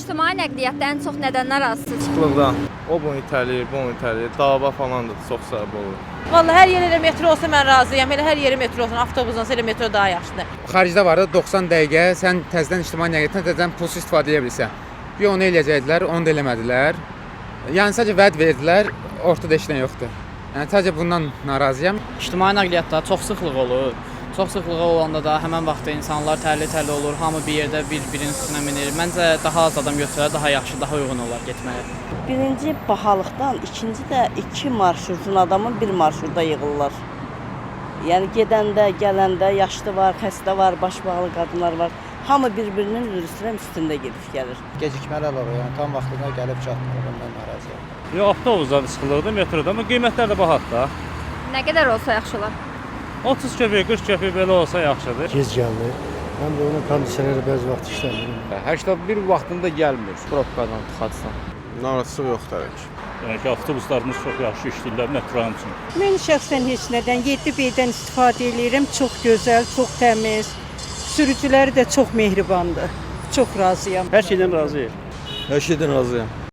İctimai nəqliyyatda ən çox nədən narazısınız? Sıxlıqdan. O bunu itələyir, bunu itələyir. Dava falan da çox səbəb olur. Vallahi hər yerə metro olsa mən razıyam. Elə hər yeri metro olsun, avtobusdan elə metro daha yaxşıdır. Xaricdə var da 90 dəqiqə sən təzədən ictimai nəqliyyatdan təzədən pulsuz istifadə edə bilirsən. Bir onu eləyəcəkdilər, onu da eləmədilər. Yəni sadəcə vəd verdilər, ortada heç nə yoxdur. Yəni sadəcə bundan narazıyam. İctimai nəqliyyatda çox sıxlıq olur. Çox sıxlığı olanda da həmən vaxtda insanlar tərli-tərli olur, hamı bir yerdə bir-birinin üstünə minir. Məncə daha az adam götürsə daha yaxşı, daha uyğun olar getməyə. Birinci bahalıqdan, ikinci də 2 marşrutun adamın bir marşrutda yığılırlar. Yəni gedəndə, gələndə yaşlı var, xəstə var, başbağlı qadınlar var. Hamı bir-birinin üstündə gedib gəlir. Gecikmələr olur, yəni tam vaxtında gəlib çatmır, ondan narazıyam. Yox, avtobusda sıxılıqdır, metroda, amma qiymətlər də bahadır. Nə qədər olsa yaxşı olar? 30 köpək, 40 köpək belə olsa yaxşıdır. Gec gəldi. Həm də onun kondisioneri bəzi vaxt işləmir. 81 vaxtında gəlmir. Probkadan tıxatsan. Narazılıq yoxdur heç. Yəni ki, avtobuslarımız çox yaxşı işləyirlər metronun üçün. Mən şəxsən heç nədən 7B-dən istifadə edirəm. Çox gözəl, çox təmiz. Sürücüləri də çox mehribandır. Çox razıyam. Hər şeydən razıyam. Hər şeydən razıyam.